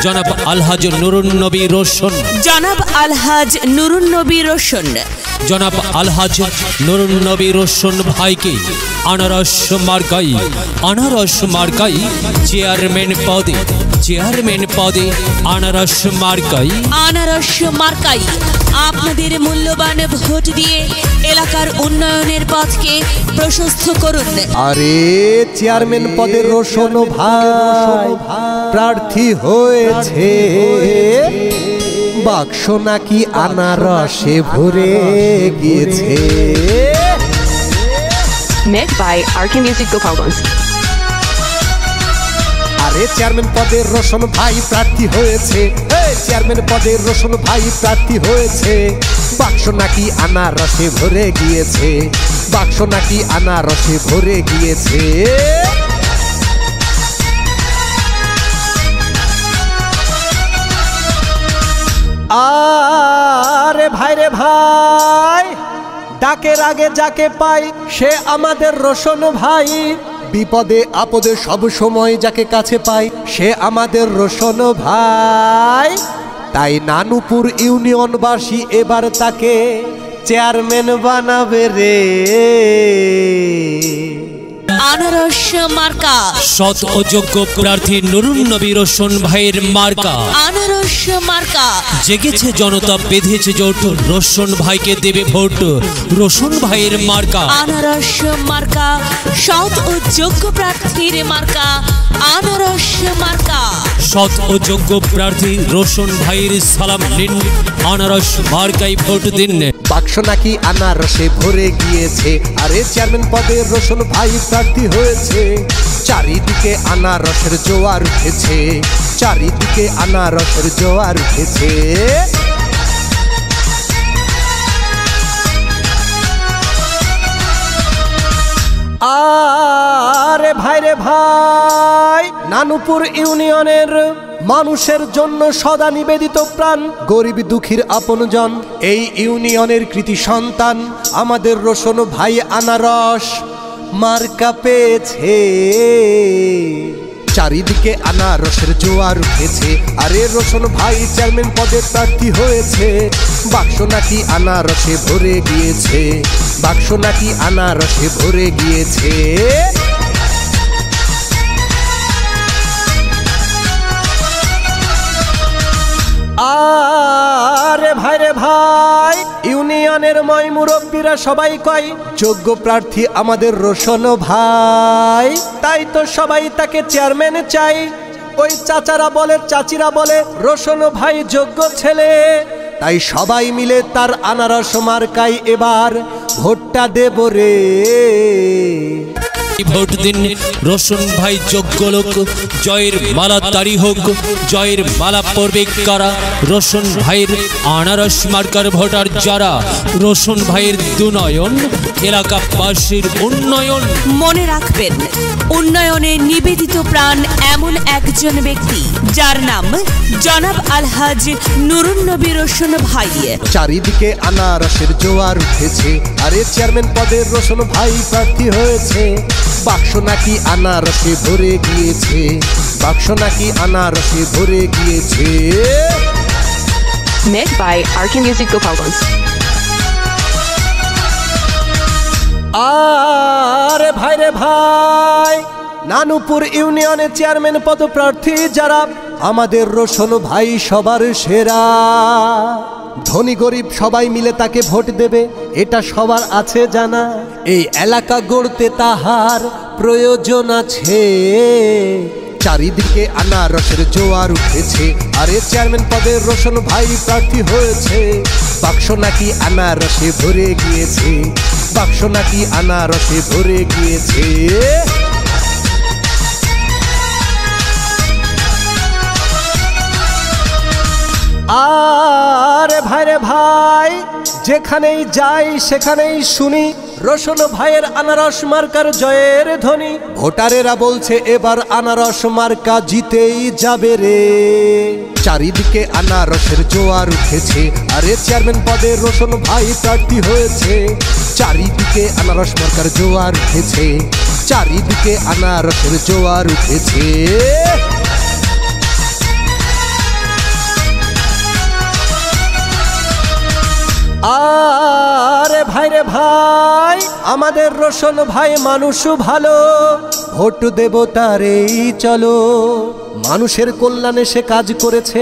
জনাব আলহাজ নুরুন নবী রোশন, জনাব আলহাজ নুরুন নবী রোশন, জনাব আলহাজ নুরুন নবী রোশন ভাইকে আনারস মার্কাই চেয়ারম্যান পদে আনারস মার্কাই আপনাদের মূল্যবান ভোট দিয়ে এলাকার উন্নয়নের পথকে প্রশস্ত করুন। আরে চেয়ারম্যান পদের রোশন ভাই প্রার্থী হয়েছে, বাক্স নাকি আনারসে ভরে গিয়েছে। Made by RK Music Gopalganj। আরে চেয়ারম্যান পদের রোশন ভাই প্রার্থী হয়েছে, চেয়ারম্যান পদের রোশন ভাই প্রার্থী হয়েছে, বাক্স নাকি আনারসে ভরে গিয়েছে, বাক্স নাকি আনারসে ভরে গিয়েছে। আরে ভাই রে ভাই, ডাকের আগে যাকে পাই সে আমাদের রোশন ভাই, বিপদে আপদে সব সময় যাকে কাছে পাই সে আমাদের রোশন ভাই। তাই নানুপুর ইউনিয়নবাসী এবার তাকে চেয়ারম্যান বানাবে রে। আনারস মার্কা, সৎ ও যোগ্য প্রার্থী নুরুন নবী রোশন ভাইয়ের মার্কা আনারস মার্কা। জেগেছে জনতা, বেঁধেছে জোট, রোশন ভাইকে দেবে ভোট, রোশন ভাইয়ের মার্কা আনারস মার্কা, সৎ ও যোগ্য প্রার্থীর মার্কা আনারস মার্কা। সৎ ও যোগ্য প্রার্থী রোশন ভাইয়ের সালাম নিন, আনারস মার্কাই ভোট দিন। বাক্স নাকি আনারসে ভরে গিয়েছে, আরে চেয়ারম্যান পদে রোশন ভাই প্রার্থী হয়েছে, চারিদিকে আনারসের জোয়ার উঠেছে, চারিদিকে আনারসের জোয়ার উঠেছে। আরে ভাই রে ভাই, নানুপুর ইউনিয়নের মানুষের জন্য সদা নিবেদিত প্রাণ, গরিব দুঃখীর আপনজন, এই ইউনিয়নের কৃতি সন্তান আমাদের রোশন ভাই আনারস মার্কা পেয়েছে। চারিদিকে আনারসের জোয়ার উঠেছে, আরে রোশন ভাই চেয়ারম্যান পদে প্রার্থী হয়েছে, বাক্স নাকি আনারসে ভরে গিয়েছে, বাক্স নাকি আনারসে ভরে গিয়েছে। আরে ভাই রে ভাই, ইউনিয়নের ময় মুরব্বীরা সবাই কয় যোগ্য প্রার্থী আমাদের রোশন ভাই, তাই তো সবাই তাকে চেয়ারম্যান চাই। ওই চাচারা বলে চাচিরা বলে রোশন ভাই যোগ্য ছেলে, তাই সবাই মিলে তার আনারস মার্কায় এবার ভোটটা দেব রে। ভোট দিন, রোশন ভাই যোগ্য লোক, জয়ের মালা তারি হোক, জয়ের মালা পড়বে কারা, রোশন ভাইয়ের আনারস মার্কার ভোটার যারা, রোশন ভাইয়ের দুনয়ন, এলাকাবাসীর উন্নয়ন। মনে রাখবেন, উন্নয়নে নিবেদিত প্রাণ এমন একজন ব্যক্তি যার নাম জনাব আলহাজ নুরুন নবী রোশন ভাই। চারিদিকে আনারসের জোয়ার উঠেছে, আরে চেয়ারম্যান পদের রোশন ভাই প্রার্থী হয়েছে, বাক্স নাকি আনারসে ভরে গিয়েছে, বাক্স নাকি আনারসে ভরে গিয়েছে। Made by RK Music Gopalganj। আরে ভাই রে ভাই, নানুপুর ইউনিয়নের চেয়ারম্যান পদপ্রার্থী যারা আমাদের রোশন ভাই সবার সেরা, ধনী গরিব সবাই মিলে তাকে ভোট দেবে এটা সবার আছে জানা, এই এলাকা গড়তে তাহার প্রয়োজন আছে। চারিদিকে আনারসের জোয়ার উঠেছে, আরে চেয়ারম্যান পদের রোশন ভাই প্রার্থী হয়েছে, বাক্স নাকি আনারসে ভরে গিয়েছে, বাক্স নাকি আনারসে ভরে গিয়েছে। আরে ভাই রে ভাই, যেখানেই যাই সেখানেই শুনি রোশন ভাইয়ের আনারস মার্কার জয়ের ধ্বনি, ভোটারেরা বলছে এবার আনারস মার্কা জিতেই যাবে রে। চারিদিকে আনারসের জোয়ার উঠেছে, আরে চেয়ারম্যান পদে রোশন ভাই প্রার্থী হয়েছে, চারিদিকে আনারস মার্কার জোয়ার উঠেছে, চারিদিকে আনারসের জোয়ার উঠেছে। রে ভাই, আমাদের রোশন ভাই মানুষ ভালো, ভোট দেব তারেই চলো। মানুষের কল্যাণে সে কাজ করেছে,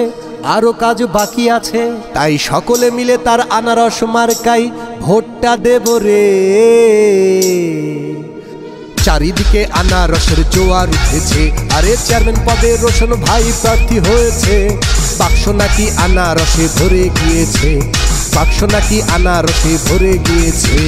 আরো কাজ বাকি আছে, তাই সকলে মিলে তার আনারস মার্কাই ভোটটা দেব রে। চারিদিকে আনারসের জোয়ার উঠেছে, আরে চেয়ারম্যান পদে রোশন ভাই প্রার্থী হয়েছে। বাক্স নাকি আনারসে ভরে গিয়েছে, বাক্স নাকি আনারসে ভরে গিয়েছে।